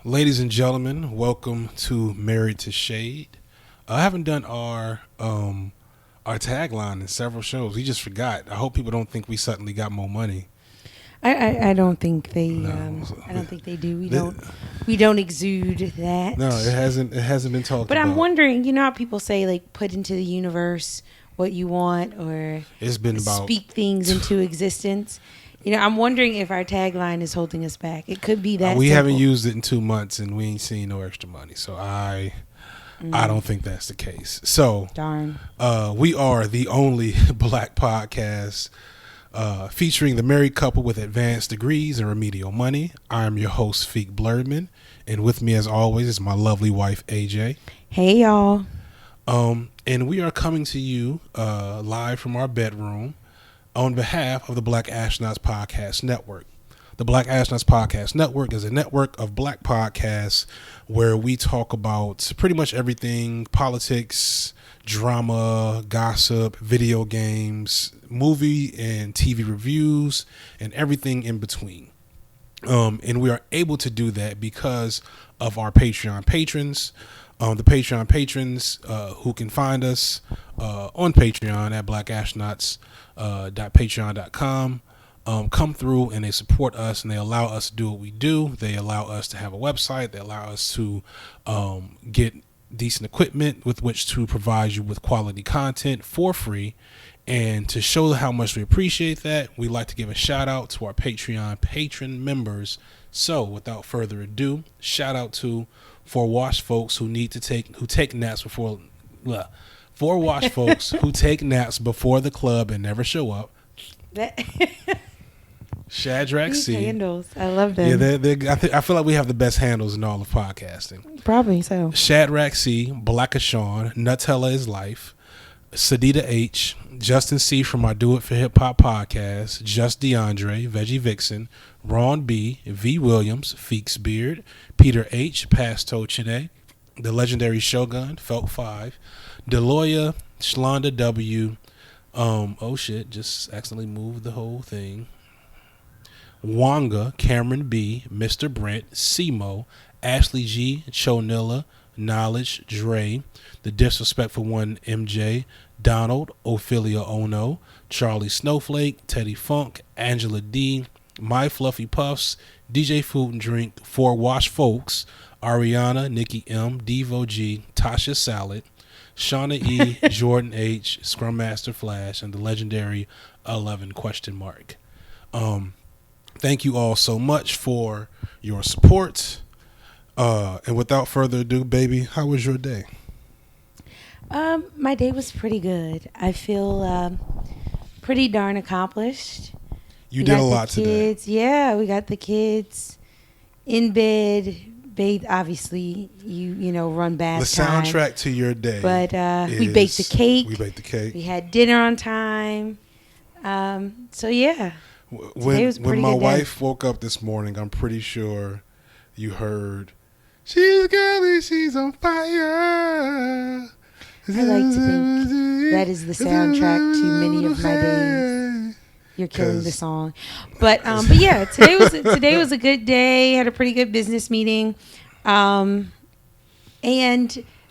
Ladies and gentlemen, welcome to Married to Shade. I haven't done our tagline in several shows. We just forgot. I hope people don't think we suddenly got more money. I don't think they No, I don't think they do. Th- We don't exude that. no, it hasn't been talked But about. I'm wondering, you know how people say like put into the universe what you want or It's been about speak things into existence. You know, I'm wondering if our tagline is holding us back. It could be that we simple. haven't used it in 2 months and we ain't seen no extra money. So I don't think that's the case. So Darn. we are the only black podcast featuring the married couple with advanced degrees and remedial money. I'm your host, Feek Blurman, and with me, as always, is my lovely wife, AJ. Hey y'all. And we are coming to you live from our bedroom on behalf of the Black Astronauts Podcast Network. The Black Astronauts Podcast Network is a network of black podcasts where we talk about pretty much everything: politics, drama, gossip, video games, movie and TV reviews, and everything in between. And we are able to do that because of our Patreon patrons. The Patreon patrons who can find us on Patreon at blackastronauts.patreon.com come through and they support us and they allow us to do what we do. They allow us to have a website. They allow us to get decent equipment with which to provide you with quality content for free. And to show how much we appreciate that, we like to give a shout out to our Patreon patron members. So without further ado, shout out to four wash folks who take naps before four wash folks who take naps before the club and never show up. That Shadrach These C. handles. I love them. Yeah, I feel like we have the best handles in all of podcasting. Probably so. Shadrach C, Blackashawn, Nutella is Life, Sadida H, Justin C from our Do It for Hip Hop podcast, Just DeAndre, Veggie Vixen, Ron B, V Williams, Feeks Beard, Peter H, Pasto Chine, the legendary Shogun, Felt 5, Deloya, Shlonda W, oh shit, just accidentally moved the whole thing. Wanga, Cameron B, Mr. Brent, Simo, Ashley G, Chonilla, Knowledge, Dre, The Disrespectful One, MJ, Donald, Ophelia Ono, Charlie Snowflake, Teddy Funk, Angela D, My Fluffy Puffs, DJ Food and Drink, Four Wash Folks, Ariana, Nikki M, Devo G, Tasha Salad, Shauna E, Jordan H, Scrum Master Flash, and the legendary 11 question mark. Thank you all so much for your support. And without further ado, baby, how was your day? My day was pretty good. I feel pretty darn accomplished. You We did got a the lot today. kids. Yeah, we got the kids in bed, bathed. Obviously, you know run bath The time. soundtrack to your day. But we baked the cake. We baked the cake. We had dinner on time. So yeah, When was a pretty my good day. wife woke up this morning, I'm pretty sure you heard, "She's girly, she's on fire." I like to think that is the soundtrack to many of my days. You're killing the 'Cause- song, but yeah, today was a good day. Had a pretty good business meeting, and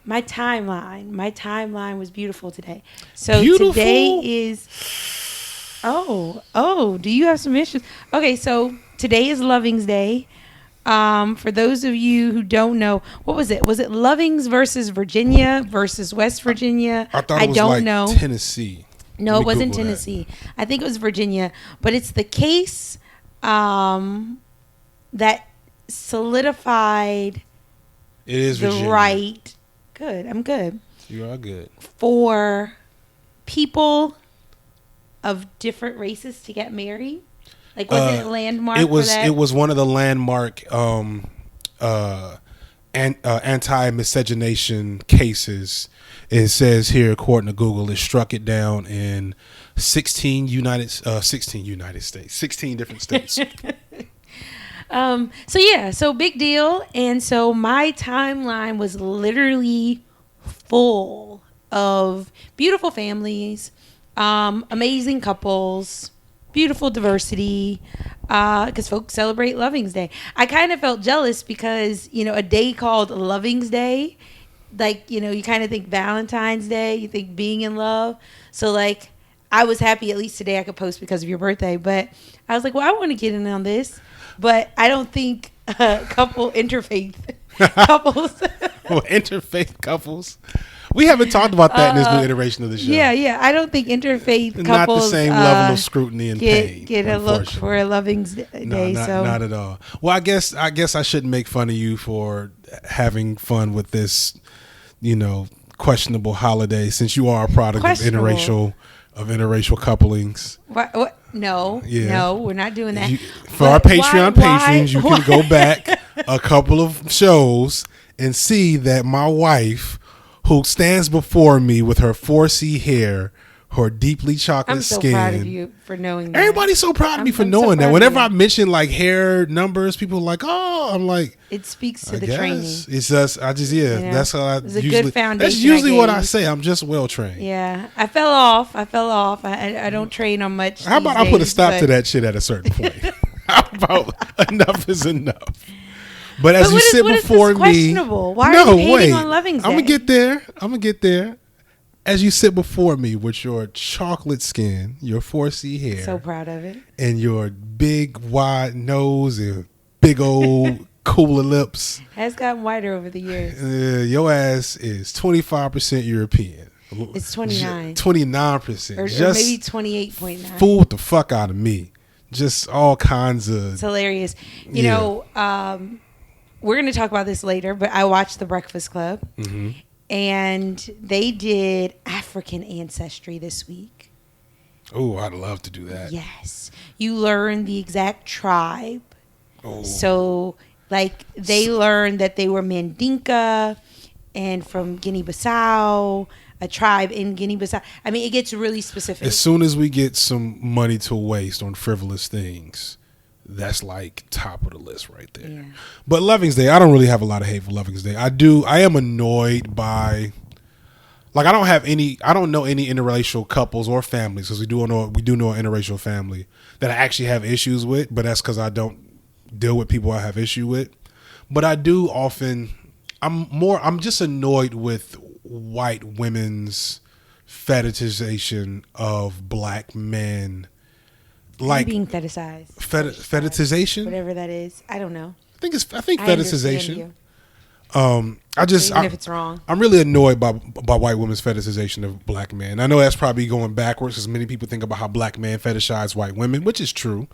my timeline was beautiful today. So Beautiful? today is do you have some issues? Okay, so today is Loving's Day. For those of you who don't know, what was it? Was it Lovings versus Virginia versus West Virginia? I thought it was don't like know. Tennessee. No, Let it me wasn't Google that. Tennessee. I think it was Virginia. But it's the case that solidified It is the Virginia. right. Good. I'm good. You are good. For people of different races to get married. Like, was it a landmark It was. for that? It was one of the landmark anti-miscegenation cases. It says here, according to Google, it struck it down in 16 United States, 16 different states. So big deal. And so my timeline was literally full of beautiful families, amazing couples, beautiful diversity, because folks celebrate Loving's Day. I kind of felt jealous because, a day called Loving's Day, like, you kind of think Valentine's Day, you think being in love. So, like, I was happy at least today I could post because of your birthday. But I was like, well, I want to get in on this. But I don't think interfaith couples. Well, interfaith couples. We haven't talked about that in this new iteration of the show. Yeah. I don't think interfaith couples not the same level of scrutiny and pain. Get a look for a Loving's Day. Not at all. Well, I guess I shouldn't make fun of you for having fun with this, questionable holiday, since you are a product of interracial couplings. What? No, we're not doing that. For our Patreon patrons, you can go back a couple of shows and see that my wife, who stands before me with her 4C hair, her deeply chocolate skin. I'm so proud of you for knowing that. Everybody's so proud of me for knowing that. Whenever I mention like hair numbers, people are like, "Oh," I'm like, it speaks to the training. It's just, that's how I usually. Good foundation. That's usually what I say. I'm just well trained. Yeah, I fell off. I don't train on much. How about I put a stop to that shit at a certain point? How about enough is enough? But as you sit before me, questionable. Why are you hating on Loving's Day? I'm gonna get there. As you sit before me with your chocolate skin, your 4C hair, so proud of it, and your big wide nose and big old cooler lips, has gotten wider over the years. Your ass is 25% European. It's 29%. 29%, or maybe 28.9. Fooled the fuck out of me. Just all kinds of. It's hilarious. You know, we're going to talk about this later, but I watched The Breakfast Club. Mm-hmm. And they did African ancestry this week. Oh, I'd love to do that. Yes. You learn the exact tribe. Oh. So, like, they learned that they were Mandinka and from Guinea-Bissau, a tribe in Guinea-Bissau. I mean, it gets really specific. As soon as we get some money to waste on frivolous things, that's like top of the list right there. Yeah. But Loving's Day, I don't really have a lot of hate for Loving's Day. I am annoyed by, like, I don't know any interracial couples or families, because we do know an interracial family that I actually have issues with, but that's because I don't deal with people I have issue with. But I do often, I'm just annoyed with white women's fetishization of black men. Like being fetishized. Fetishization? Whatever that is. I don't know. I think fetishization. Even if it's wrong. I'm really annoyed by white women's fetishization of black men. I know that's probably going backwards, because many people think about how black men fetishize white women, which is true.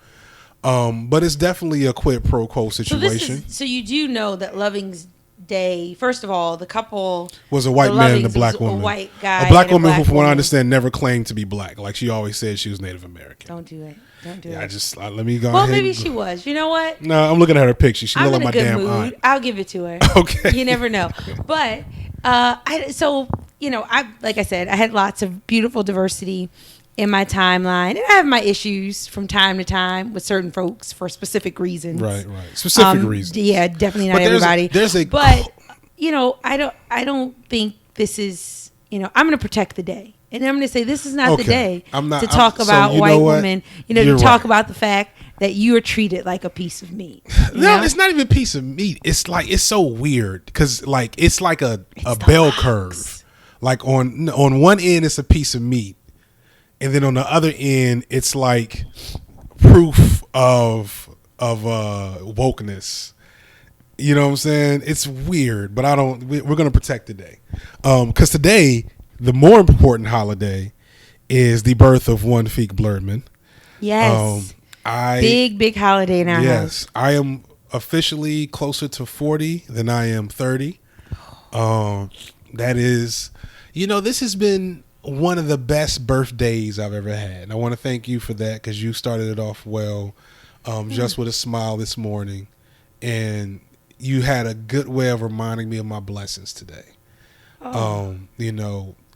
But it's definitely a quid pro quo situation. So you do know that Loving's Day, first of all, the couple was a white man and a black woman. A white guy. A black woman who, from what I understand, never claimed to be black. Like, she always said she was Native American. Don't do it. Let me go ahead. Well, maybe she was. You know what? No, I'm looking at her picture. She looked like my damn aunt. I'll give it to her. Okay. You never know. But like I said, I had lots of beautiful diversity in my timeline, and I have my issues from time to time with certain folks for specific reasons. Right. Specific reasons. Yeah, definitely not everybody. I don't think this is. I'm going to protect the day. And I'm going to say this is not the day to talk about white women, to talk about the fact that you are treated like a piece of meat. No, it's not even a piece of meat. It's like, it's so weird, because like it's like a bell curve. Like on one end it's a piece of meat, and then on the other end it's like proof of wokeness. You know what I'm saying? It's weird, but we're going to protect today. Because today, the more important holiday is the birth of one Feek Blurman. Yes. Big holiday in our house. Yes. I am officially closer to 40 than I am 30. That is, this has been one of the best birthdays I've ever had. And I want to thank you for that, because you started it off well, just with a smile this morning. And you had a good way of reminding me of my blessings today.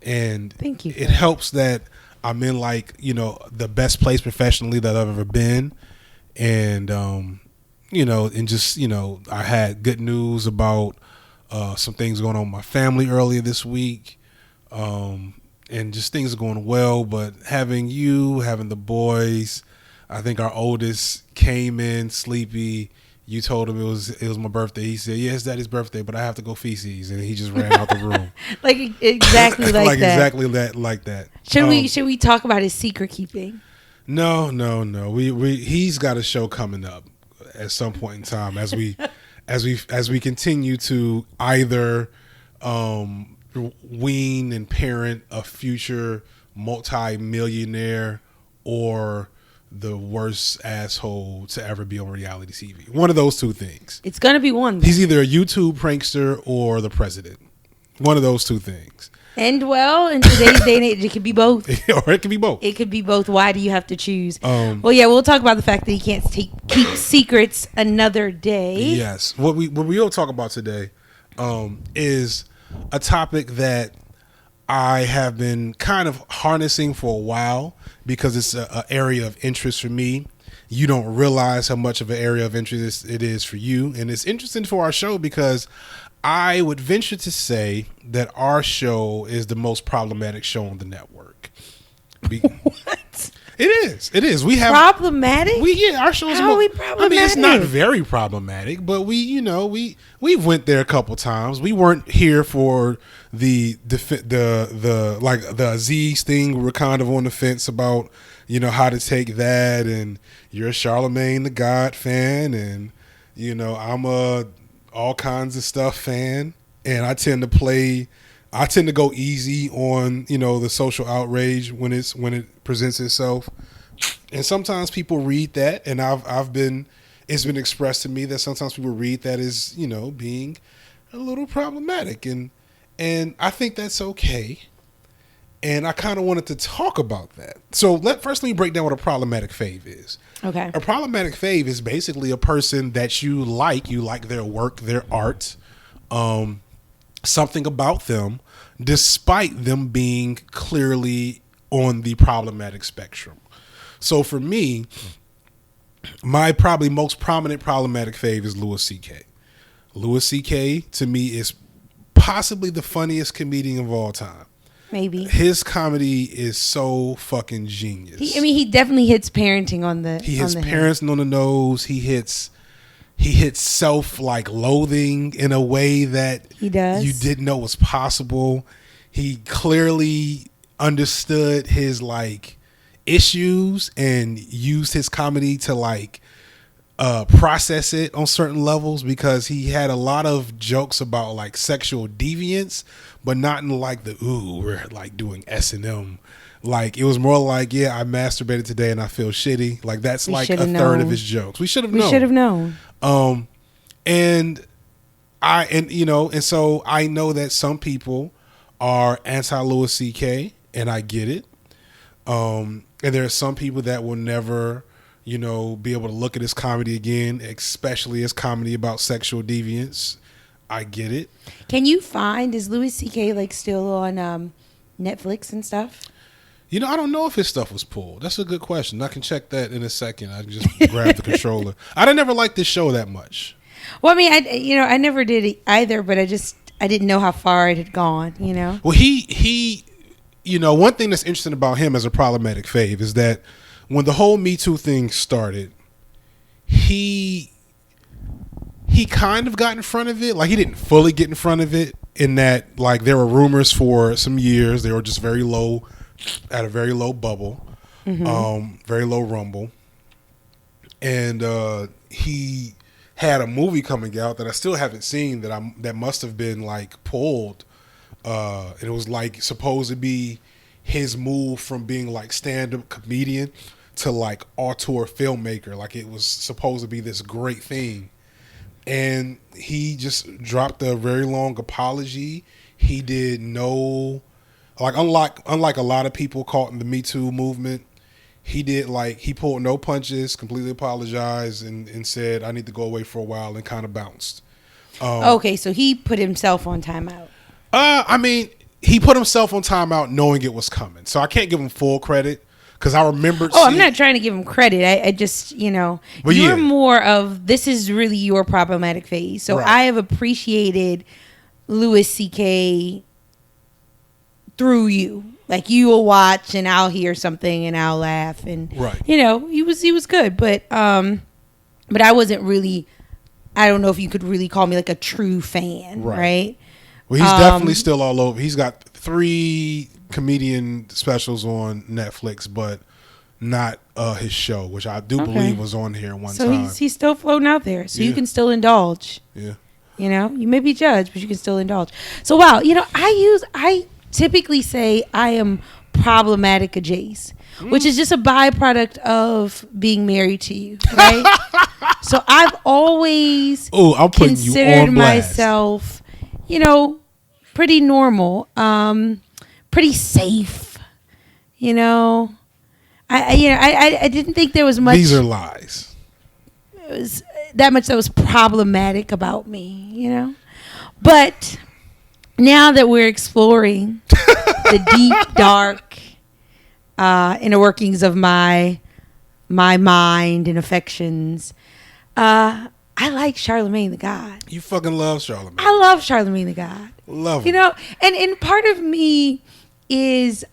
And thank you. It helps that I'm in the best place professionally that I've ever been. And, I had good news about some things going on with my family earlier this week. And just things are going well, but having the boys, I think our oldest came in sleepy. You told him it was my birthday. He said, "Yeah, it's Daddy's birthday, but I have to go feces," and he just ran out the room. Like exactly like, like that. exactly that, like that. Should we talk about his secret keeping? No. We he's got a show coming up at some point in time as we continue to either wean and parent a future multi-millionaire or the worst asshole to ever be on reality TV. One of those two things. It's gonna be one. He's either a YouTube prankster or the president. One of those two things. And well, in today's day and age, it could be both. Or it could be both. It could be both. Why do you have to choose? Well, yeah, we'll talk about the fact that he can't keep secrets another day. Yes. What we will talk about today is a topic that I have been kind of harnessing for a while because it's an area of interest for me. You don't realize how much of an area of interest it is for you. And it's interesting for our show because I would venture to say that our show is the most problematic show on the network. What? It is. We have problematic. Our show is How are we problematic? I mean, it's not very problematic, but we went there a couple times. We weren't here for the Aziz thing. We were kind of on the fence about how to take that, and you're a Charlemagne the God fan, and I'm a all kinds of stuff fan, and I tend to go easy on the social outrage when it presents itself, and sometimes people read that, and it's been expressed to me that sometimes people read that as being a little problematic, and I think that's okay, and I kind of wanted to talk about that. So first let me break down what a problematic fave is. Okay. A problematic fave is basically a person that you like their work, their art, something about them, despite them being clearly on the problematic spectrum. So for me, my probably most prominent problematic fave is Louis C.K. Louis C.K. to me is possibly the funniest comedian of all time. Maybe. His comedy is so fucking genius. He definitely hits parenting on the. He hits parenting on the nose. He hits self loathing in a way that he does. You didn't know was possible. He clearly understood his issues and used his comedy to process it on certain levels, because he had a lot of jokes about sexual deviance, but not in we're doing S&M. It was more I masturbated today and I feel shitty. That's a third of his jokes. We should have known. We should have known. And so I know that some people are anti Louis C.K. and I get it. And there are some people that will never, be able to look at his comedy again, especially his comedy about sexual deviance. I get it. Can you is Louis C.K. still on Netflix and stuff? I don't know if his stuff was pulled. That's a good question. I can check that in a second. I can just grab the controller. I never liked this show that much. Well, I mean, I never did it either, but I didn't know how far it had gone. Well, he one thing that's interesting about him as a problematic fave is that when the whole Me Too thing started, he kind of got in front of it. He didn't fully get in front of it, in that there were rumors for some years. They were just very low, at a very low bubble, very low rumble. And he had a movie coming out that I still haven't seen that must have been pulled. And it was supposed to be his move from being stand-up comedian to auteur filmmaker. It was supposed to be this great thing. And he just dropped a very long apology. He did no, unlike a lot of people caught in the Me Too movement, he did he pulled no punches, completely apologized, and said, I need to go away for a while, and kind of bounced. Okay, so he put himself on timeout. He put himself on timeout knowing it was coming. So I can't give him full credit, because I remembered. I'm not trying to give him credit. I just, you're more of, this is really your problematic phase. So right. I have appreciated Louis C.K. through you. Like you will watch and I'll hear something and I'll laugh and Right. he was good, but I wasn't really. I don't know if you could really call me like a true fan, right? Well, he's definitely still all over. He's got 3 comedian specials on Netflix, but not his show, which I do believe was on here one time. So he's still floating out there, so you can still indulge. Yeah. You know, you may be judged, but you can still indulge. So wow, I typically say I am problematic adjacent, which is just a byproduct of being married to you, right? So I've always considered myself, pretty normal, pretty safe. I didn't think there was much. These are lies. It was that much that was problematic about me, But now that we're exploring the deep, dark inner workings of my mind and affections, I like Charlemagne the God. You fucking love Charlemagne. I love Charlemagne the God. Love him. And part of me is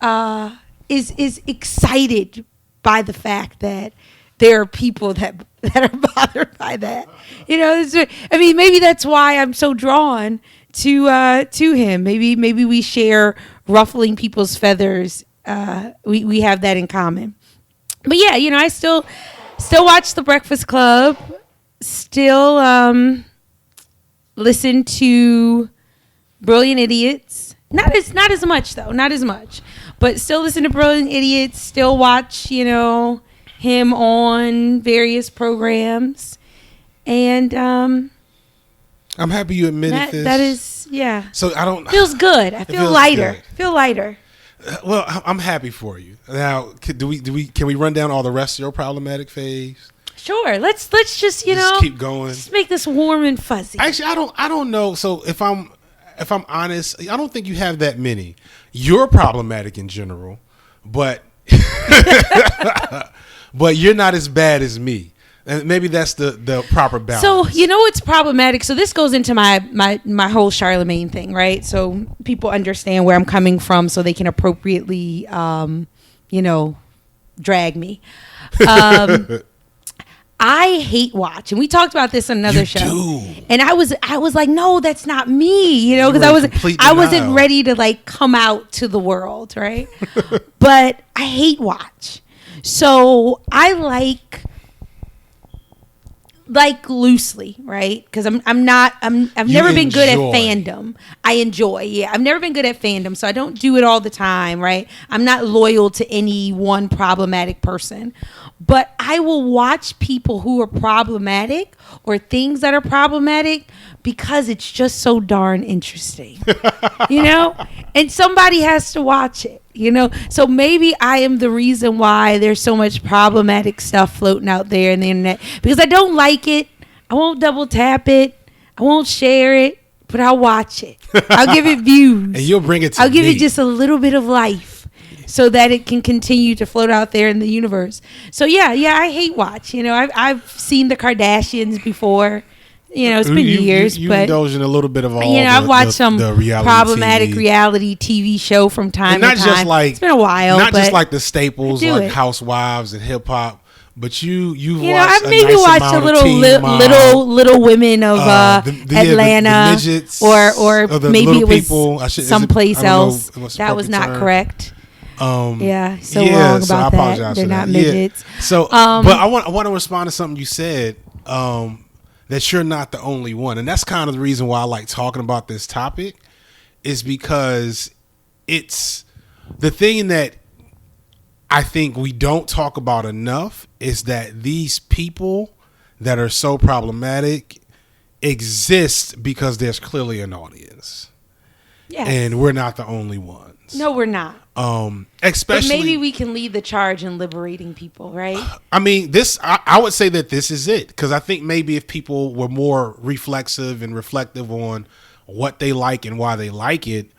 excited by the fact that there are people that are bothered by that. Maybe that's why I'm so drawn to him. Maybe we share ruffling people's feathers. We have that in common. But yeah, I still watch The Breakfast Club. Still listen to Brilliant Idiots. Not as much though. Not as much. But still listen to Brilliant Idiots. Still watch, him on various programs. And I'm happy you admitted this. That is, yeah. So I don't. Feels good. I feel lighter. Good. Feel lighter. Well, I'm happy for you. Now, can we run down all the rest of your problematic faves? Sure. Let's just keep going. Let's make this warm and fuzzy. Actually, I don't know. So if I'm honest, I don't think you have that many. You're problematic in general, but but you're not as bad as me. And maybe that's the proper balance. So it's problematic. So this goes into my whole Charlemagne thing, right? So people understand where I'm coming from, so they can appropriately, drag me. I hate watch, and we talked about this on another show. Do. And I was like, no, that's not me, because I wasn't ready to like come out to the world, right? But I hate watch. So I like loosely, right? Because I've never been good at fandom. I enjoy, yeah. I've never been good at fandom, so I don't do it all the time, right? I'm not loyal to any one problematic person. But I will watch people who are problematic or things that are problematic because it's just so darn interesting, And somebody has to watch it, So maybe I am the reason why there's so much problematic stuff floating out there in the internet, because I don't like it. I won't double tap it. I won't share it, but I'll watch it. I'll give it views. And you'll bring it to I'll give it just a little bit of life, so that it can continue to float out there in the universe. So yeah, I hate watch. I've seen the Kardashians before. It's been years, you but indulge in a little bit of all. I've watched some reality problematic TV. Reality TV show from time to time. Just like, it's been a while, not but just like the staples like it. Housewives and hip hop. But you've watched I've maybe watched a little women of Atlanta, the midgets, or maybe it was people. someplace else. That was not correct. Wrong about so I apologize that. They're for not that. midgets. Yeah. So, but I want to respond to something you said. That you're not the only one, and that's kind of the reason why I like talking about this topic, is because it's the thing that I think we don't talk about enough is that these people that are so problematic exist because there's clearly an audience. Yes. And we're not the only ones. No, we're not. Especially, but maybe we can lead the charge in liberating people, right? I mean, I would say that this is it, because I think maybe if people were more reflexive and reflective on what they like and why they like it,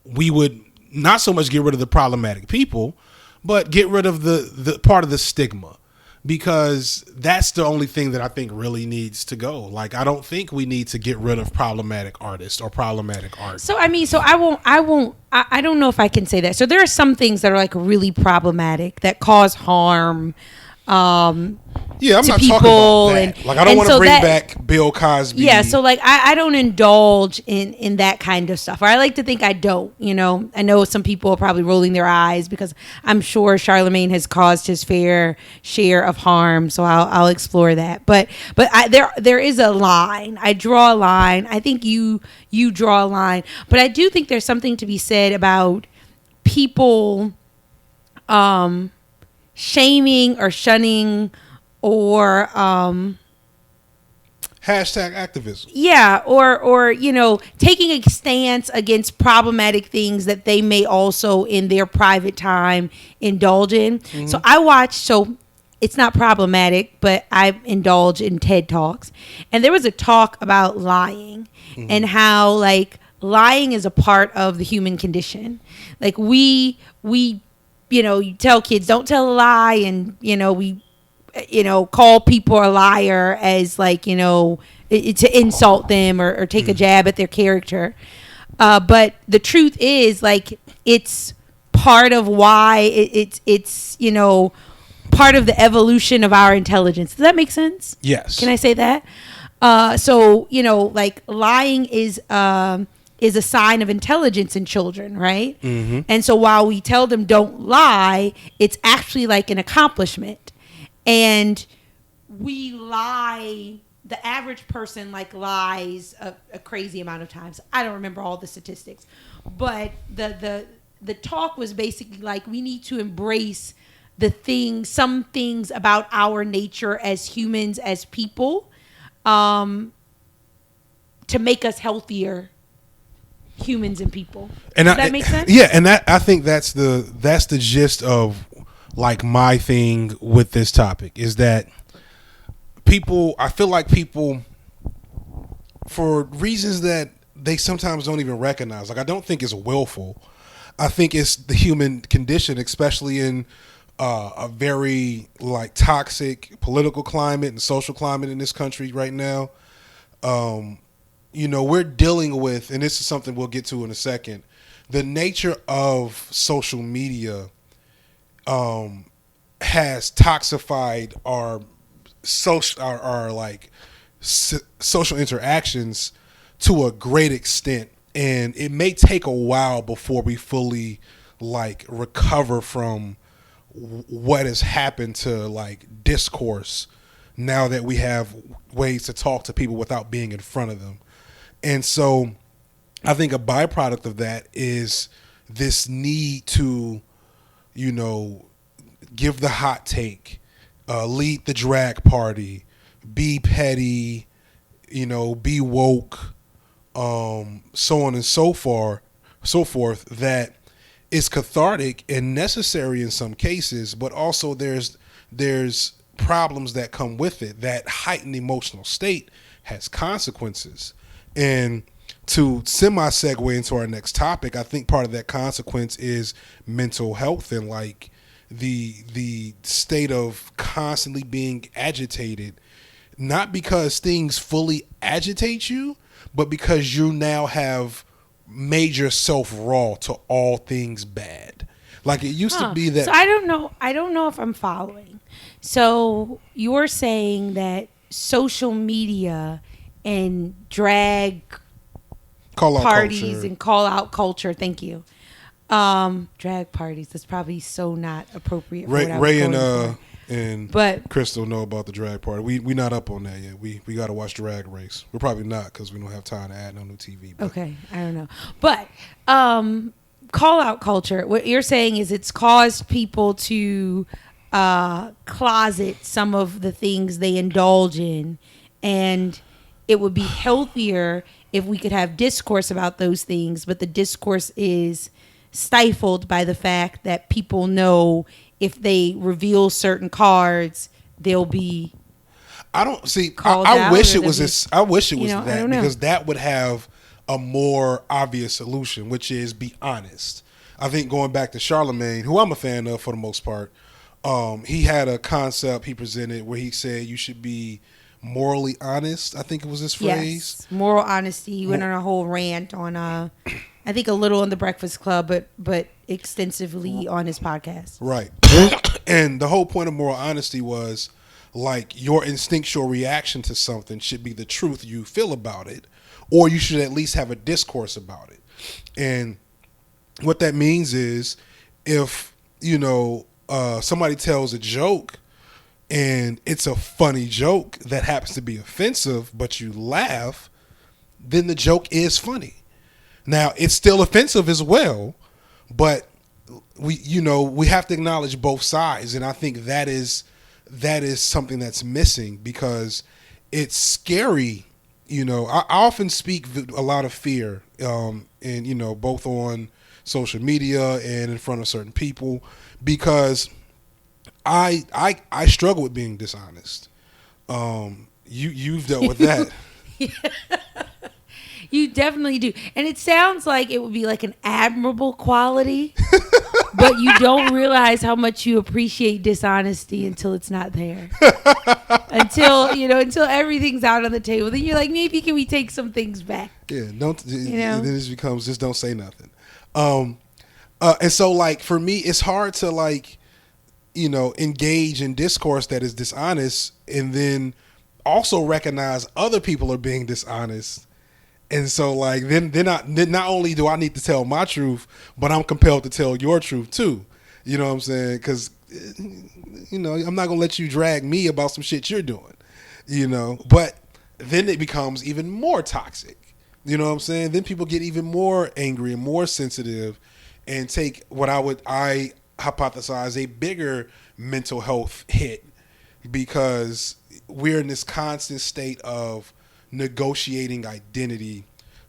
we would not so much get rid of the problematic people, but get rid of the part of the stigma. because that's the only thing that I think really needs to go. Like, I don't think we need to get rid of problematic artists or problematic art. So I mean, so I don't know if I can say that. So there are some things that are like really problematic that cause harm. Yeah, I'm to not people talking about that. and Like, I don't and want to so bring that, back Bill Cosby. yeah, so like I don't indulge in that kind of stuff, or I like to think I don't. I know some people are probably rolling their eyes because I'm sure Charlemagne has caused his fair share of harm, so I'll explore that. But there is a line. I draw a line. I think you draw a line, but I do think there's something to be said about people shaming or shunning or Hashtag activism. yeah, or taking a stance against problematic things that they may also in their private time indulge in. So I watch, so it's not problematic, but I indulge in TED Talks. And there was a talk about lying and how like lying is a part of the human condition. Like we you tell kids don't tell a lie, and we call people a liar as like, to insult them or take a jab at their character. But the truth is, like, it's part of why it's part of the evolution of our intelligence. Does that make sense? Yes. Can I say that? So, like lying is a sign of intelligence in children, right? Mm-hmm. And so while we tell them don't lie, it's actually like an accomplishment. And we lie, the average person like lies a crazy amount of times. I don't remember all the statistics, but the talk was basically like we need to embrace some things about our nature as humans, as people, to make us healthier humans and people. Does that make sense? Yeah, and I think that's the gist of like my thing with this topic is that I feel like people, for reasons that they sometimes don't even recognize, like I don't think it's willful. I think it's the human condition, especially in a very like toxic political climate and social climate in this country right now. We're dealing with, and this is something we'll get to in a second, the nature of social media has toxified our social interactions to a great extent, and it may take a while before we fully like recover from what has happened to like discourse now that we have ways to talk to people without being in front of them. And so I think a byproduct of that is this need to give the hot take, lead the drag party, be petty, be woke, so on and so forth, that is cathartic and necessary in some cases, but also there's problems that come with it. That heightened emotional state has consequences. And to semi-segue into our next topic, I think part of that consequence is mental health and like the state of constantly being agitated, not because things fully agitate you, but because you now have made yourself raw to all things bad. Like it used to be that. So I don't know if I'm following. So you're saying that social media and drag call out parties culture. and call out culture. Thank you. Drag parties. That's probably so not appropriate. Ray and Crystal know about the drag party. We not up on that yet. We got to watch Drag Race. We're probably not because we don't have time to add no new TV. But. Okay, I don't know. But call out culture. What you're saying is it's caused people to closet some of the things they indulge in, and it would be healthier if we could have discourse about those things, but the discourse is stifled by the fact that people know if they reveal certain cards, they'll be. I don't see. Called I out, wish or it was they'll be- this. I wish it was you know, I that don't know. because that would have a more obvious solution, which is be honest. I think going back to Charlemagne, who I'm a fan of for the most part, He had a concept he presented where he said you should be morally honest. I think it was his phrase. Yes, moral honesty. He went on a whole rant on, I think a little on the Breakfast Club, but extensively on his podcast. Right. And the whole point of moral honesty was like your instinctual reaction to something should be the truth you feel about it, or you should at least have a discourse about it. And what that means is if, somebody tells a joke and it's a funny joke that happens to be offensive, but you laugh, then the joke is funny. Now, it's still offensive as well, but we have to acknowledge both sides, and I think that is something that's missing because it's scary. I often speak a lot of fear, and both on social media and in front of certain people because I struggle with being dishonest. You've dealt with that. You definitely do. And it sounds like it would be like an admirable quality, but you don't realize how much you appreciate dishonesty until it's not there. until everything's out on the table. Then you're like, maybe can we take some things back? Yeah, then it becomes just don't say nothing. And so like for me, it's hard to like, engage in discourse that is dishonest and then also recognize other people are being dishonest. And so, like, then not only do I need to tell my truth, but I'm compelled to tell your truth too. You know what I'm saying? Because, I'm not gonna let you drag me about some shit you're doing. But then it becomes even more toxic. You know what I'm saying? Then people get even more angry and more sensitive, and take what I hypothesize a bigger mental health hit because we're in this constant state of negotiating identity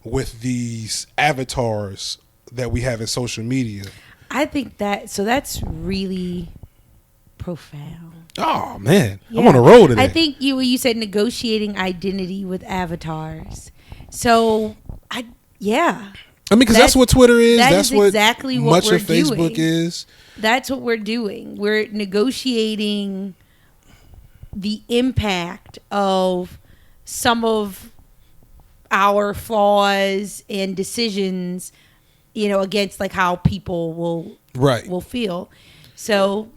with these avatars that we have in social media. I think that's really profound. Oh man, Yeah. I'm on a roll today. I think you said negotiating identity with avatars. So because that's what Twitter is. That's what exactly what much we're of Facebook doing. is. That's what we're doing. We're negotiating the impact of some of our flaws and decisions, against like how people will feel. So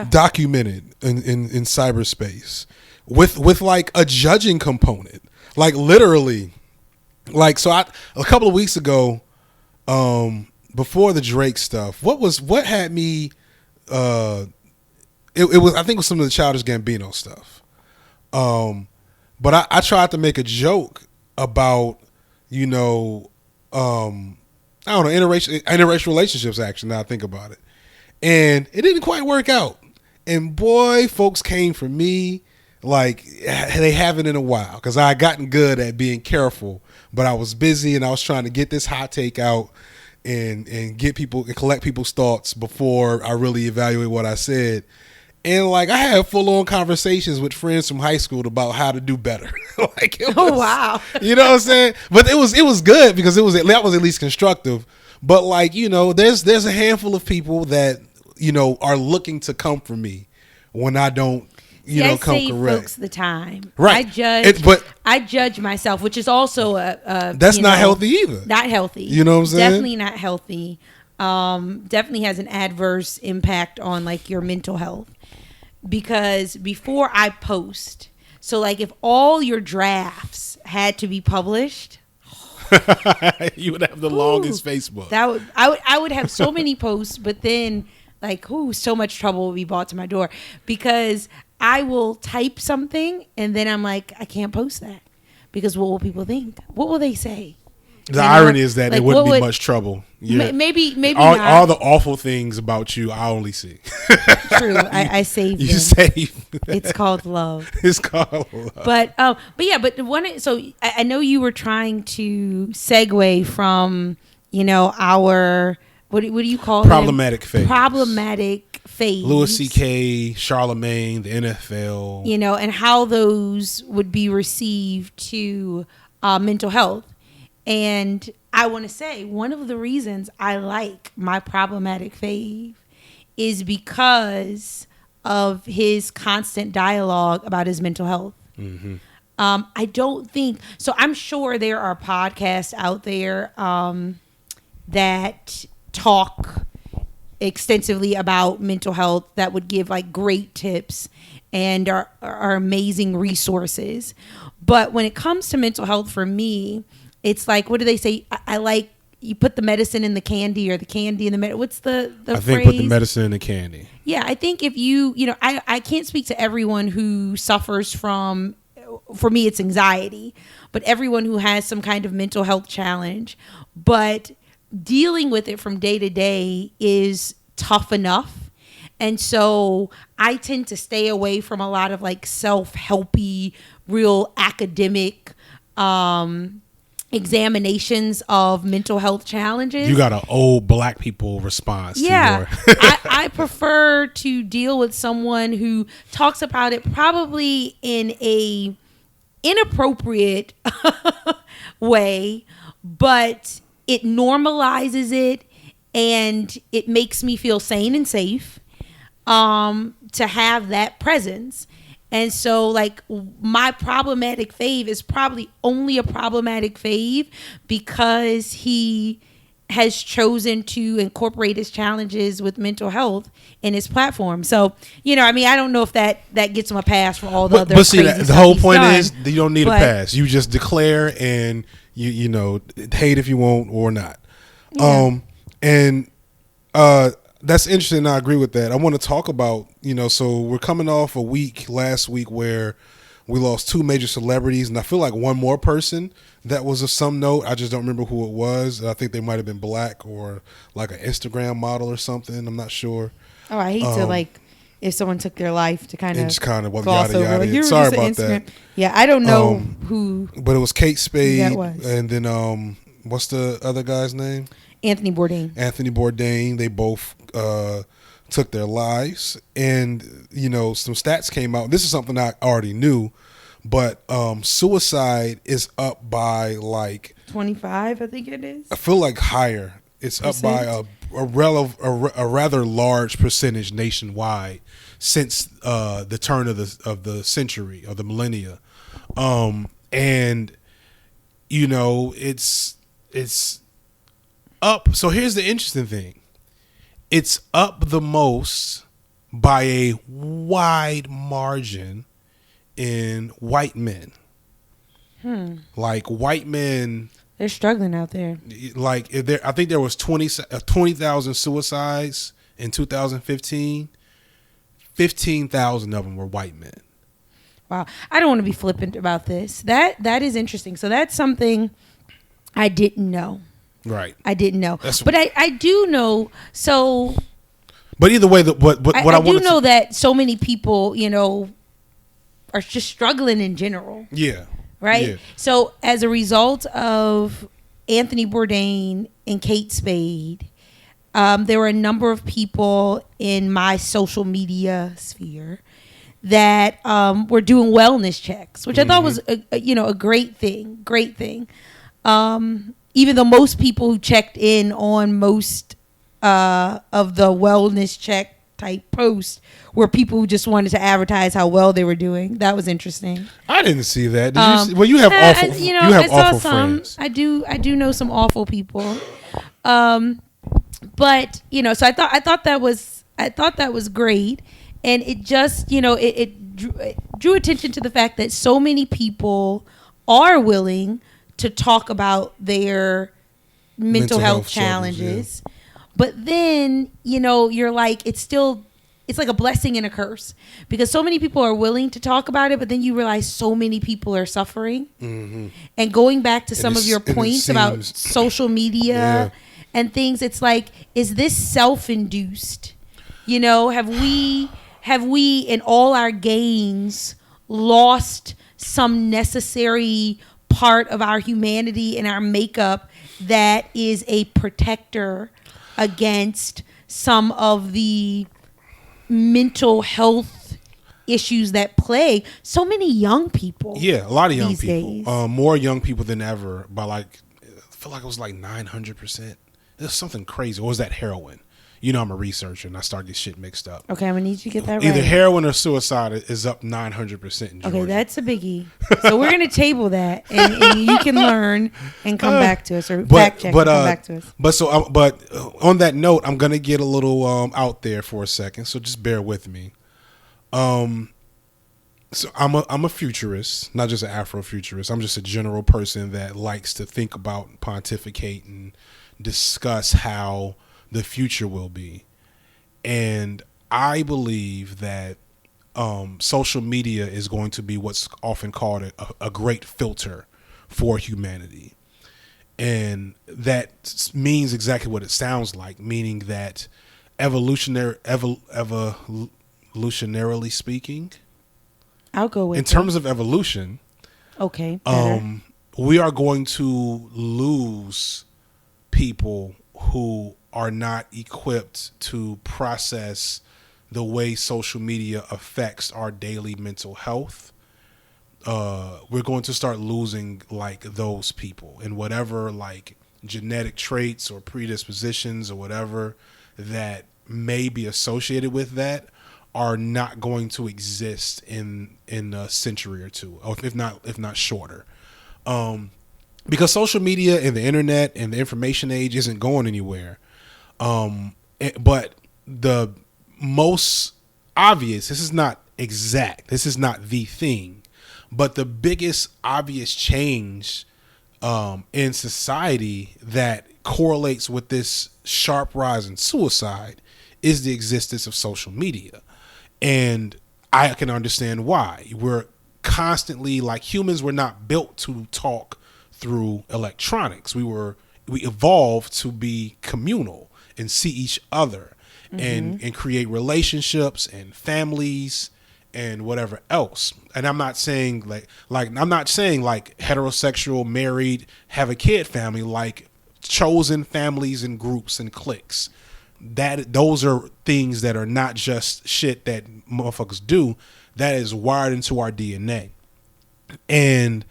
documented in cyberspace with like a judging component, like literally, like so. A couple of weeks ago, before the Drake stuff, what had me? It was I think it was some of the Childish Gambino stuff. But I tried to make a joke about, I don't know, interracial relationships, actually, now I think about it. And it didn't quite work out. And boy, folks came for me like they haven't in a while because I had gotten good at being careful, but I was busy and I was trying to get this hot take out and get people and collect people's thoughts before I really evaluate what I said. And like I had full on conversations with friends from high school about how to do better. Wow. You know what I'm saying? But it was good because that was at least constructive. But like, there's a handful of people that, are looking to come for me when I don't, I come save correct. folks the time. Right. I judge myself, which is also that's not healthy either. Not healthy. You know what I'm saying? Definitely not healthy. Definitely has an adverse impact on like your mental health. Because before I post, so like if all your drafts had to be published, you would have the longest Facebook. I would have so many posts, but then like so much trouble would be brought to my door because I will type something and then I'm like, I can't post that because what will people think? What will they say? The irony is that like, it wouldn't be much trouble. Yeah. Maybe all the awful things about you I only see. True, I save them. You save. It's called love. It's called love. But so I know you were trying to segue from our what do you call problematic phase? Problematic phase. Louis C.K., Charlemagne, the NFL. And how those would be received to mental health. And I want to say one of the reasons I like my problematic fave is because of his constant dialogue about his mental health. I don't think so. I'm sure there are podcasts out there that talk extensively about mental health that would give like great tips and are amazing resources. But when it comes to mental health for me, it's like, what do they say? I like, you put the medicine in the candy or the candy in the medicine. What's the I phrase? think put the medicine in the candy. Yeah, I think if I can't speak to everyone who suffers from, for me, it's anxiety, but everyone who has some kind of mental health challenge, but dealing with it from day to day is tough enough. And so I tend to stay away from a lot of like self-helpy, real academic, examinations of mental health challenges. You got an old black people response. Yeah. To your I prefer to deal with someone who talks about it probably in a inappropriate way, but it normalizes it and it makes me feel sane and safe to have that presence. And so, like, my problematic fave is probably only a problematic fave because he has chosen to incorporate his challenges with mental health in his platform. So, I mean, I don't know if that gets him a pass for all the other but see, crazy the whole point done, is you don't need a pass. You just declare and you hate if you won't or not. Yeah. That's interesting. I agree with that. I want to talk about, so we're coming off a week last week where we lost two major celebrities, and I feel like one more person that was of some note. I just don't remember who it was. I think they might have been black or like an Instagram model or something. I'm not sure. Oh, I hate to if someone took their life to kind of just kind of gloss yada, over. yada. Like, you were Sorry just an about Instagram. that. Yeah, I don't know who. But it was Kate Spade, that was. And then what's the other guy's name? Anthony Bourdain. Anthony Bourdain. They both took their lives, and some stats came out. This is something I already knew, but suicide is up by like 25, I think it is. I feel like higher. It's up by a rather large percentage nationwide since the turn of the century or the millennia, and it's up. So here's the interesting thing. It's up the most by a wide margin in white men. Like white men, they're struggling out there. Like I think there was 20,000 suicides in 2015. 15,000 of them were white men. Wow. I don't want to be flippant about this. That is interesting. So that's something I didn't know. Right. I didn't know. But I do know. So. But either way, what I do know that so many people, are just struggling in general. Yeah. Right? Yeah. So as a result of Anthony Bourdain and Kate Spade, there were a number of people in my social media sphere that were doing wellness checks, which I thought was a great thing. Even though most people who checked in on most of the wellness check type posts were people who just wanted to advertise how well they were doing. That was interesting. I didn't see that. Did you see? Well, you have awful. I saw awful some friends. I do know some awful people. But so I thought that was great, and it just it drew attention to the fact that so many people are willing to talk about their mental health challenges. Yeah. But then, you're like, it's like a blessing and a curse because so many people are willing to talk about it, but then you realize so many people are suffering. Mm-hmm. And going back to some of your points about social media and things, it's like, is this self-induced? Have we in all our gains lost some necessary part of our humanity and our makeup that is a protector against some of the mental health issues that plague so many young people? Yeah, a lot of young people. More young people than ever. By I feel like it was like 900%. It was something crazy. Or was that heroin? I'm a researcher and I start getting shit mixed up. Okay, I'm gonna need you to get that Either right. heroin or suicide is up 900% in Georgia. Okay, that's a biggie. So we're gonna table that, and you can learn and come back to us, or fact check and come back to us. But on that note, I'm gonna get a little out there for a second, so just bear with me. So I'm a futurist, not just an Afrofuturist. I'm just a general person that likes to think about, pontificate, and discuss how the future will be. And I believe that social media is going to be what's often called a great filter for humanity. And that means exactly what it sounds like, meaning that evolutionarily speaking, I'll go with in terms of evolution, okay, better. we are going to lose people who are not equipped to process the way social media affects our daily mental health. We're going to start losing like those people, and whatever like genetic traits or predispositions or whatever that may be associated with that are not going to exist in a century or two, or if not shorter. Because social media and the internet and the information age isn't going anywhere. But the most obvious, this is not exact, this is not the thing, but the biggest obvious change in society that correlates with this sharp rise in suicide is the existence of social media. And I can understand why. We're constantly, like humans, were not built to talk through electronics. We evolved to be communal and see each other and create relationships and families and whatever else. And I'm not saying like I'm not saying like heterosexual, married, have a kid family, like chosen families and groups and cliques. Those are things that are not just shit that motherfuckers do. That is wired into our DNA. And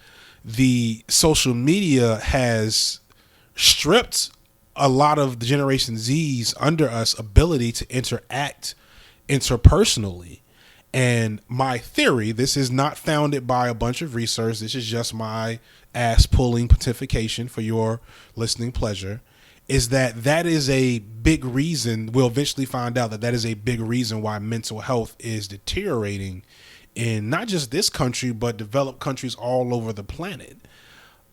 the social media has stripped a lot of the Generation Z's under us ability to interact interpersonally. And my theory, this is not founded by a bunch of research, this is just my ass pulling pontification for your listening pleasure, is that is a big reason. We'll eventually find out that is a big reason why mental health is deteriorating in not just this country, but developed countries all over the planet.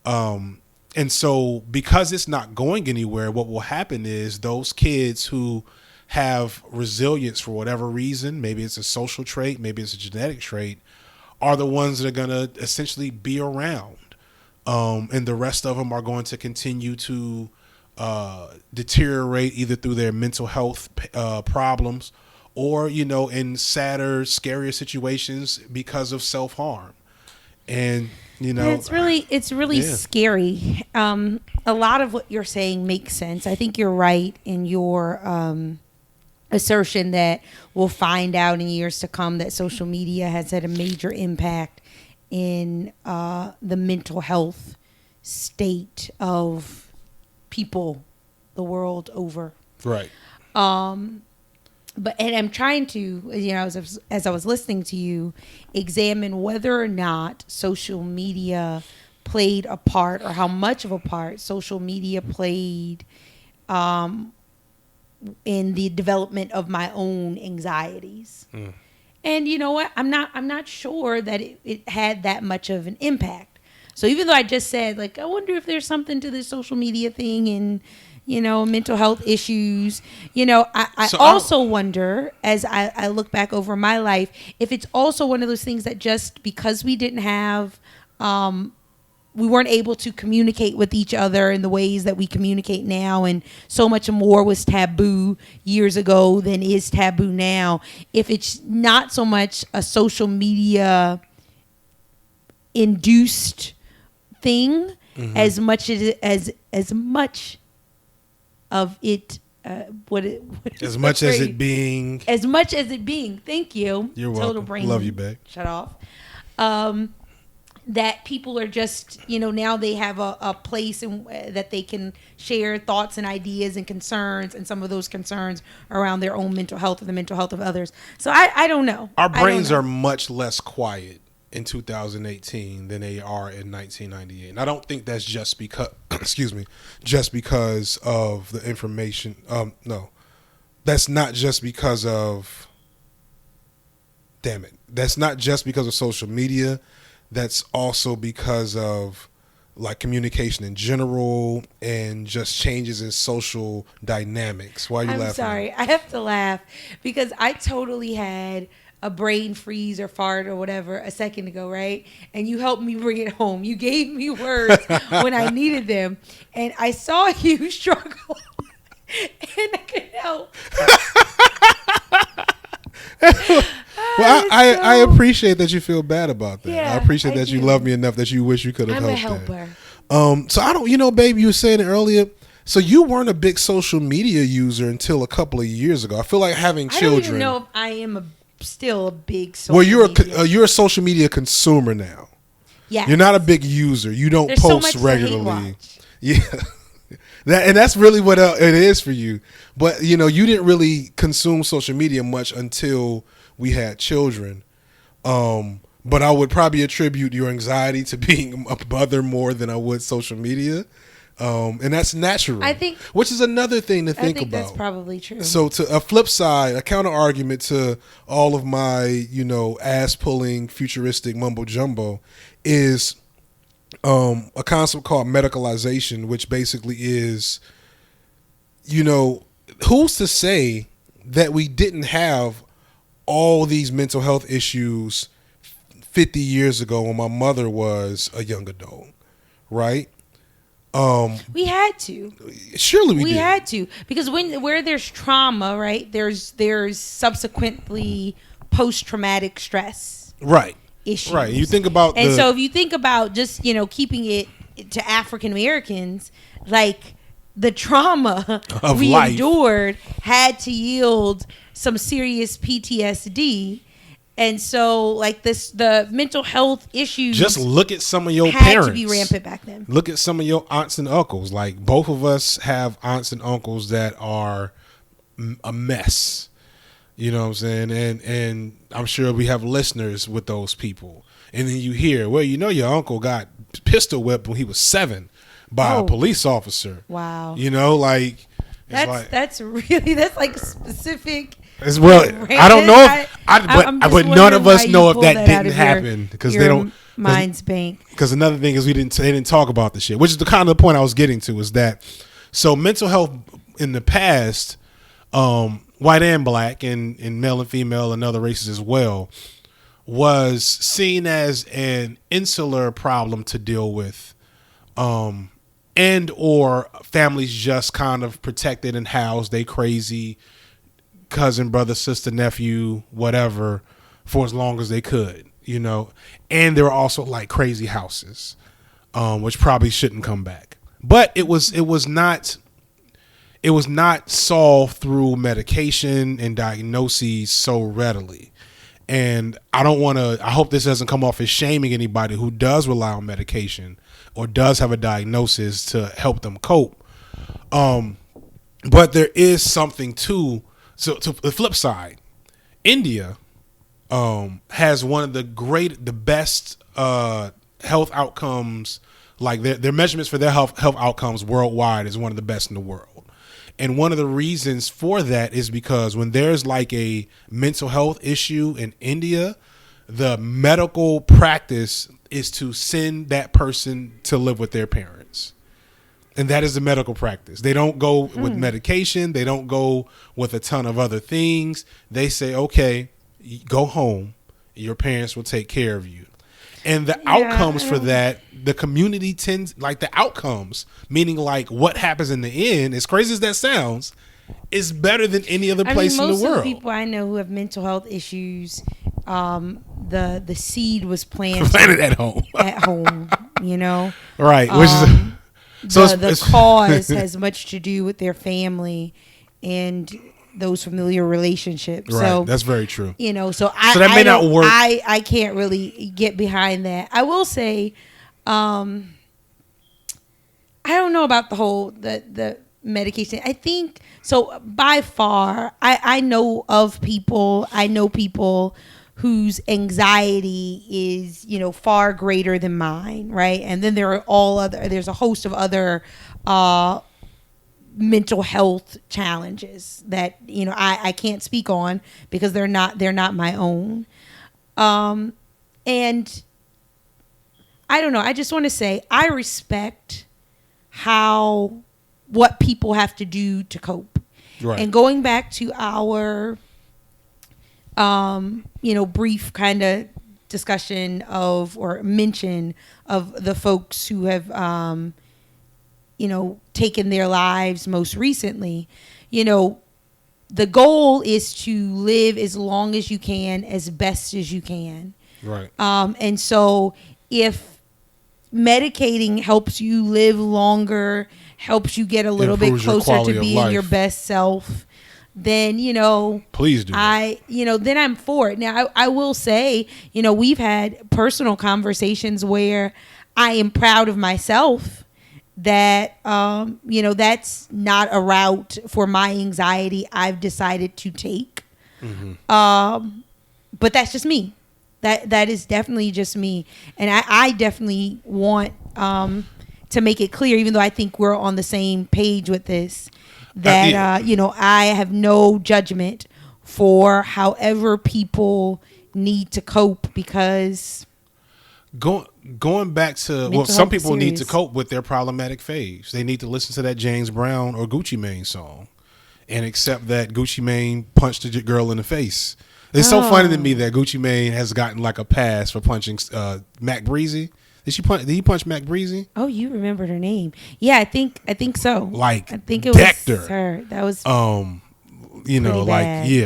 And so because it's not going anywhere, what will happen is those kids who have resilience for whatever reason, maybe it's a social trait, maybe it's a genetic trait, are the ones that are going to essentially be around. And the rest of them are going to continue to deteriorate either through their mental health problems or, in sadder, scarier situations because of self-harm. And, it's really scary. A lot of what you're saying makes sense. I think you're right in your assertion that we'll find out in years to come that social media has had a major impact in the mental health state of people the world over. Right. But I'm trying to, as I was listening to you, examine whether or not social media played a part, or how much of a part social media played in the development of my own anxieties. And you know what? I'm not sure that it had that much of an impact. So even though I just said, like, I wonder if there's something to this social media thing and, mental health issues, I also wonder, as I look back over my life, if it's also one of those things that just because we didn't have, we weren't able to communicate with each other in the ways that we communicate now, and so much more was taboo years ago than is taboo now. If it's not so much a social media induced thing, as much of it, as much as it being. Thank you. You're Total welcome. brain Love you, babe. shut off. that people are just, now they have a place that they can share thoughts and ideas and concerns, and some of those concerns around their own mental health or the mental health of others. So I don't know. Our I don't brains know. are much less quiet in 2018 than they are in 1998. And I don't think that's just because, excuse me, just because of the information. No, that's not just because of, damn it. That's not just because of social media. That's also because of like communication in general and just changes in social dynamics. Why are you I'm laughing? sorry. I have to laugh because I totally had a brain freeze or fart or whatever a second ago, right? And you helped me bring it home. You gave me words when I needed them. And I saw you struggle. And I couldn't help. Well, I appreciate that you feel bad about that. Yeah, I appreciate I that you do. love me enough that you wish you could have I'm a helped helper. that. So I don't, babe, you were saying it earlier. So you weren't a big social media user until a couple of years ago. I feel like having I children. don't even know if I am still a big social Well, media. you're a social media consumer now. Yes. You're not a big user. You don't There's so post much to hate regularly. watch. Yeah. And that's really what it is for you. But, you didn't really consume social media much until we had children. But I would probably attribute your anxiety to being a mother more than I would social media. And that's natural. I think, which is another thing to I think think about. that's probably true. So to a flip side, a counter argument to all of my, ass pulling futuristic mumbo jumbo is a concept called medicalization, which basically is, who's to say that we didn't have all these mental health issues 50 years ago when my mother was a young adult, right? We had to. Surely we did. had to, because where there's trauma, right? There's subsequently post traumatic stress Right. issues. Right. You think about And so if you think about just, keeping it to African Americans, like the trauma Of we life. endured had to yield some serious PTSD. And so like the mental health issues just look at some of your had parents. to be rampant back then. Look at some of your aunts and uncles. Like both of us have aunts and uncles that are a mess. You know what I'm saying? And I'm sure we have listeners with those people. And then you hear, well, your uncle got pistol whipped when he was 7 by a police officer. Wow. Like That's like specific. as well. I don't know, but none of us know if that didn't happen because they don't. Mind's bank. Because another thing is they didn't talk about the shit, which is the kind of the point I was getting to is that so mental health in the past, white and black and male and female and other races as well, was seen as an insular problem to deal with, and or families just kind of protected and housed they crazy cousin, brother, sister, nephew, whatever, for as long as they could, and there were also like crazy houses, which probably shouldn't come back, but it was not solved through medication and diagnoses so readily. And I hope this doesn't come off as shaming anybody who does rely on medication or does have a diagnosis to help them cope. But there is something to the flip side. India has one of the best health outcomes. Like their measurements for their health outcomes worldwide is one of the best in the world. And one of the reasons for that is because when there's like a mental health issue in India, the medical practice is to send that person to live with their parents. And that is the medical practice. They don't go with medication. They don't go with a ton of other things. They say, okay, go home. Your parents will take care of you. And the outcomes for that, the community tends, like the outcomes, meaning like what happens in the end, as crazy as that sounds, is better than any other place in the world. Most of the people I know who have mental health issues, the seed was planted at home. At home, Right. Which is the cause has much to do with their family, and those familiar relationships. Right. So That's very true. so So that may not work. I can't really get behind that. I will say, I don't know about the whole the medication. I think so. By far, I know people whose anxiety is far greater than mine, right? And then there's a host of other mental health challenges that I can't speak on because they're not my own. And I don't know. I just want to say I respect what people have to do to cope. Right. And going back to our brief kind of discussion or mention of the folks who have taken their lives most recently, the goal is to live as long as you can, as best as you can. Right. And so if medicating helps you live longer, helps you get a little bit Improves your closer quality to of being life. your best self, then Please do. then I'm for it. Now I will say, we've had personal conversations where I am proud of myself that that's not a route for my anxiety I've decided to take. But that's just me. That is definitely just me. And I definitely want to make it clear, even though I think we're on the same page with this, that I have no judgment for however people need to cope, because going back to some people need to cope with their problematic faves. They need to listen to that James Brown or Gucci Mane song and accept that Gucci Mane punched a girl in the face. It's so funny to me that Gucci Mane has gotten like a pass for punching Mac Breezy. Did he punch Mac Breezy? Oh, you remembered her name? Yeah, I think so. Like, I think it Dexter. was her. That was bad.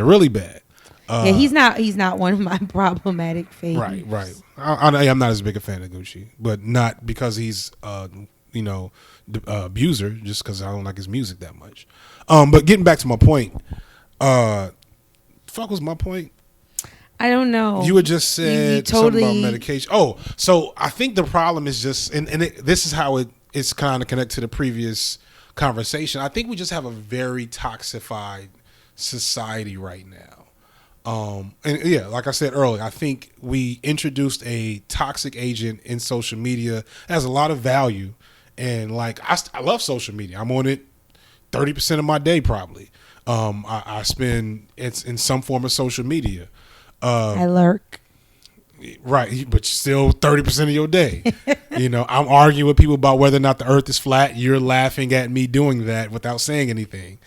Really bad. Yeah, he's not one of my problematic faves. Right. I'm not as big a fan of Gucci, but not because he's abuser, just because I don't like his music that much. But getting back to my point, fuck was my point? I don't know. You had just said totally something about medication. Oh, so I think the problem is just, this is how it's kind of connected to the previous conversation. I think we just have a very toxified society right now. And yeah, like I said earlier, I think we introduced a toxic agent in social media that has a lot of value. And like, I love social media. I'm on it 30% of my day probably. I spend it's in some form of social media. I lurk. Right, but still 30% of your day. I'm arguing with people about whether or not the earth is flat. You're laughing at me doing that without saying anything.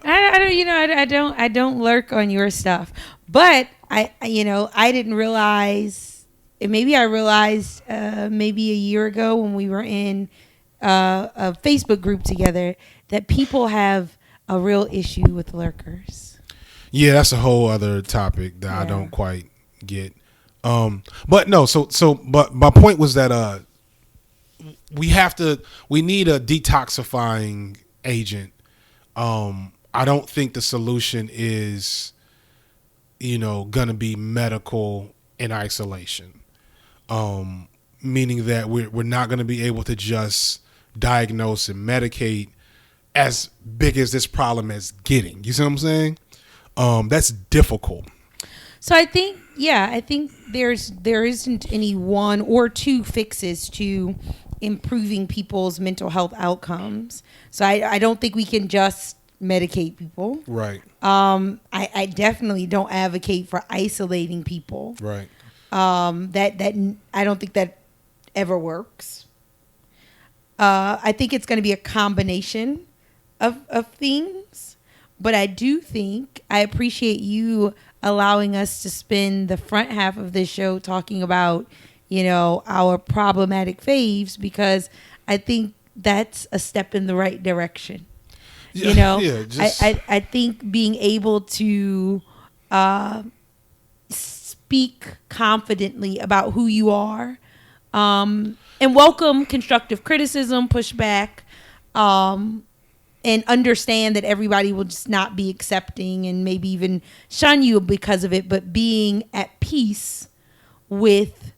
I don't lurk on your stuff, but I didn't realize. Maybe I realized maybe a year ago when we were in a Facebook group together that people have a real issue with lurkers. Yeah, that's a whole other topic that I don't quite get. But no, but my point was that we need a detoxifying agent. I don't think the solution is, gonna be medical in isolation. Meaning that we're not gonna be able to just diagnose and medicate as big as this problem is getting. You see what I'm saying? That's difficult. So I think there isn't any one or two fixes to improving people's mental health outcomes. So I don't think we can just medicate people. Right. I definitely don't advocate for isolating people. Right. That I don't think that ever works. I think it's going to be a combination of things. But I do think I appreciate you allowing us to spend the front half of this show talking about, our problematic faves, because I think that's a step in the right direction. I think being able to speak confidently about who you are, and welcome constructive criticism, pushback, and understand that everybody will just not be accepting and maybe even shun you because of it, but being at peace with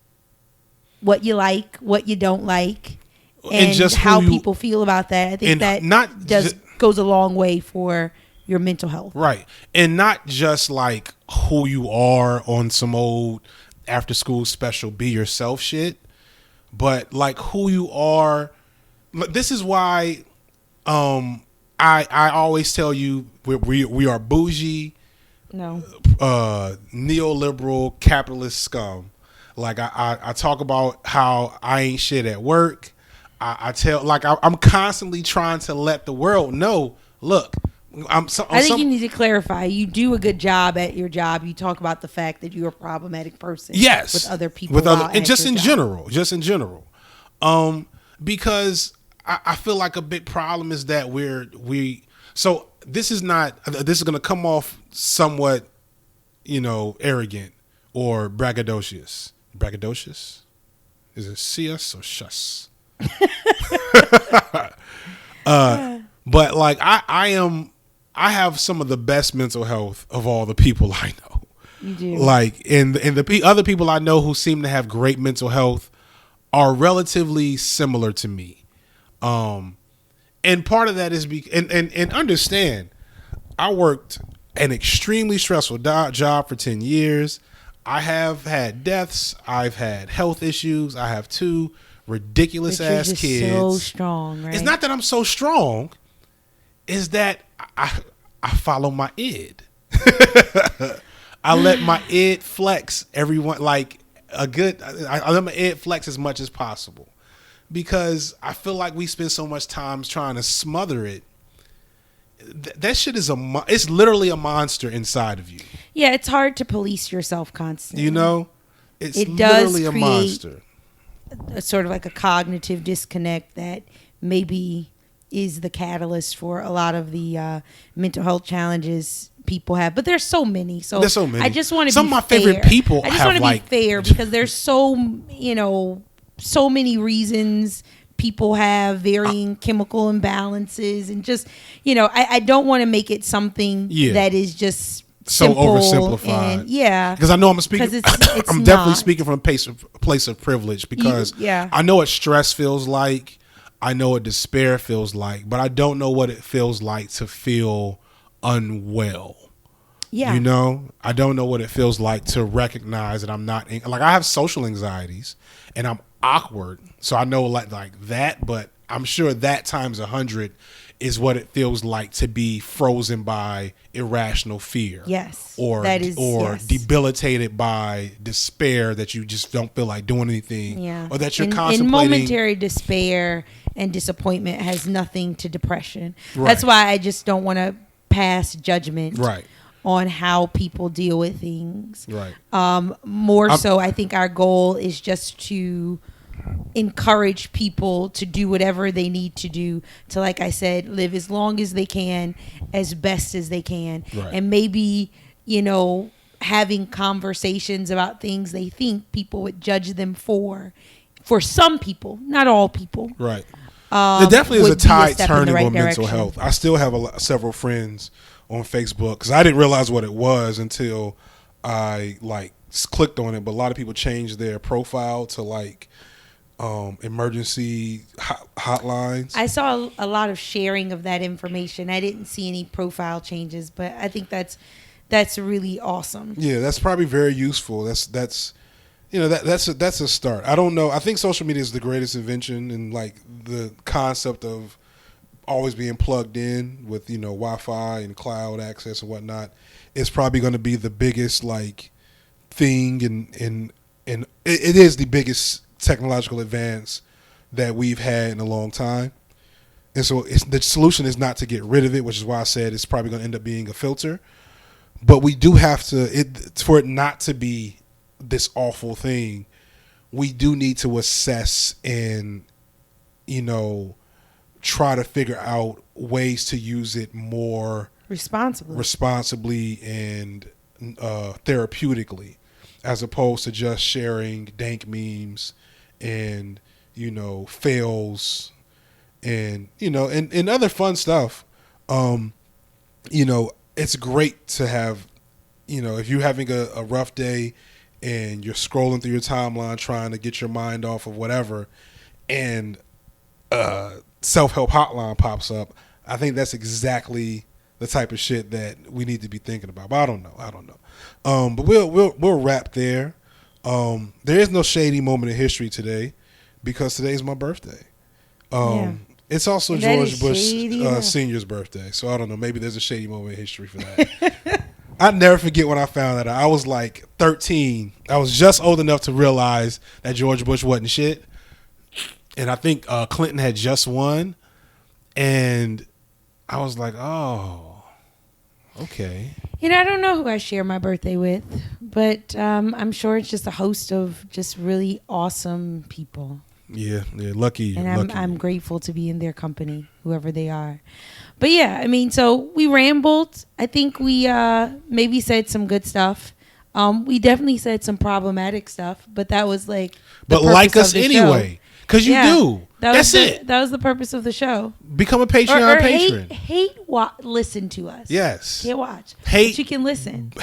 what you like, what you don't like, and just how people feel about that. I think that not just goes a long way for your mental health. Right. And not just like who you are on some old after school special be yourself shit, but like who you are. This is why I always tell you we are bougie, No. Neoliberal capitalist scum. Like I talk about how I ain't shit at work. I tell like I'm constantly trying to let the world know. Look, I think you need to clarify. You do a good job at your job. You talk about the fact that you're a problematic person. Yes, with other people, and just in general, because I feel like a big problem is that so this is going to come off somewhat, arrogant or braggadocious. Braggadocious? Is it CS or shus? But like I have some of the best mental health of all the people I know. You do. Like, and the other people I know who seem to have great mental health are relatively similar to me. And part of that is and understand, I worked an extremely stressful job for 10 years. I have had deaths. I've had health issues. I have 2 ridiculous ass kids. So strong, right? It's not that I'm so strong. It's that I follow my id. I let my id flex. Everyone like I let my id flex as much as possible, because I feel like we spend so much time trying to smother it. That shit is it's literally a monster inside of you. Yeah, it's hard to police yourself constantly. It literally a monster. A sort of like a cognitive disconnect that maybe is the catalyst for a lot of the mental health challenges people have. But there's so many. There's so many. I just want to be some of my fair. favorite people. I just want to be fair because there's so many reasons. People have varying chemical imbalances, and just I don't want to make it something that is just so oversimplified. Because I know I'm speaking. I'm definitely speaking from a place of privilege, because I know what stress feels like. I know what despair feels like, but I don't know what it feels like to feel unwell. Yeah. I don't know what it feels like to recognize that I'm not like I have social anxieties and I'm awkward. So I know like that, but I'm sure that times 100 is what it feels like to be frozen by irrational fear. Yes. Or debilitated by despair that you just don't feel like doing anything. Yeah. Or that you're contemplating. And momentary despair and disappointment has nothing to depression. Right. That's why I just don't want to pass judgment. Right. On how people deal with things. Right. So I think our goal is just to encourage people to do whatever they need to do to, like I said, live as long as they can, as best as they can. Right. And maybe, having conversations about things they think people would judge them for some people, not all people. Right. There definitely is a tide turning on mental direction. health. I still have several friends on Facebook, because I didn't realize what it was until I clicked on it. But a lot of people changed their profile to emergency hotlines. I saw a lot of sharing of that information. I didn't see any profile changes, but I think that's really awesome. Yeah, that's probably very useful. That's a start. I don't know. I think social media is the greatest invention, and the concept of always being plugged in with Wi-Fi and cloud access and whatnot is probably going to be the biggest thing, and it is the biggest technological advance that we've had in a long time. And so the solution is not to get rid of it, which is why I said it's probably going to end up being a filter. But we do have to, for it not to be this awful thing, we do need to assess and try to figure out ways to use it more responsibly and therapeutically, as opposed to just sharing dank memes and fails and and other fun stuff. Um, it's great to have, if you're having a rough day and you're scrolling through your timeline trying to get your mind off of whatever, and self-help hotline pops up. I think that's exactly the type of shit that we need to be thinking about. But I don't know. But we'll wrap there. There is no shady moment in history today because today is my birthday. Yeah. It's also And that George is Bush shady enough. Senior's birthday, so I don't know. Maybe there's a shady moment in history for that. I never forget when I found that out. I was like 13. I was just old enough to realize that George Bush wasn't shit, and I think Clinton had just won, and I was like, oh, okay. I don't know who I share my birthday with, but I'm sure it's just a host of just really awesome people. Yeah, lucky you. And I'm grateful to be in their company, whoever they are. But yeah, I mean, so we rambled. I think we maybe said some good stuff. We definitely said some problematic stuff, but that was like But like us anyway, because you do. That's it. That was the purpose of the show. Become a Patreon patron. Listen to us. Yes. Can't watch. Hate. But you can listen.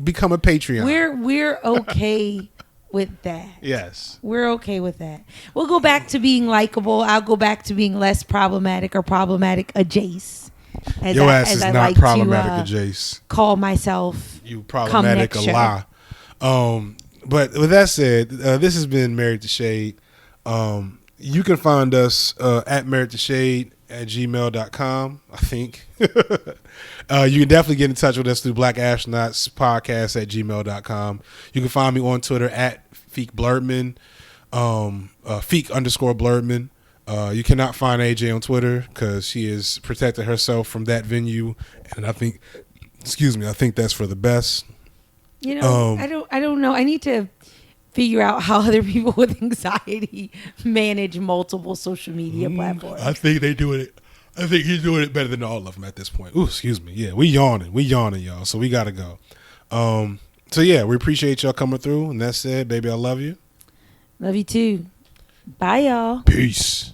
Become a Patreon. We're okay with that. Yes. We're okay with that. We'll go back to being likable. I'll go back to being less problematic or problematic adjace. Your ass is not problematic, Jace. Call myself. You problematic a lie. But with that said, this has been Married to Shade. You can find us at marriedtoshade@gmail.com, I think. You can definitely get in touch with us through blackastronauts.podcast@gmail.com. You can find me on Twitter at Feek Blurtman, Feek_Blurtman. You cannot find AJ on Twitter because she has protected herself from that venue, and I think that's for the best. I don't know. I need to figure out how other people with anxiety manage multiple social media platforms. I think they do it. I think he's doing it better than all of them at this point. Ooh, excuse me. Yeah, we yawning, y'all. So we gotta go. So yeah, we appreciate y'all coming through. And that's it, baby. I love you. Love you too. Bye, y'all. Peace.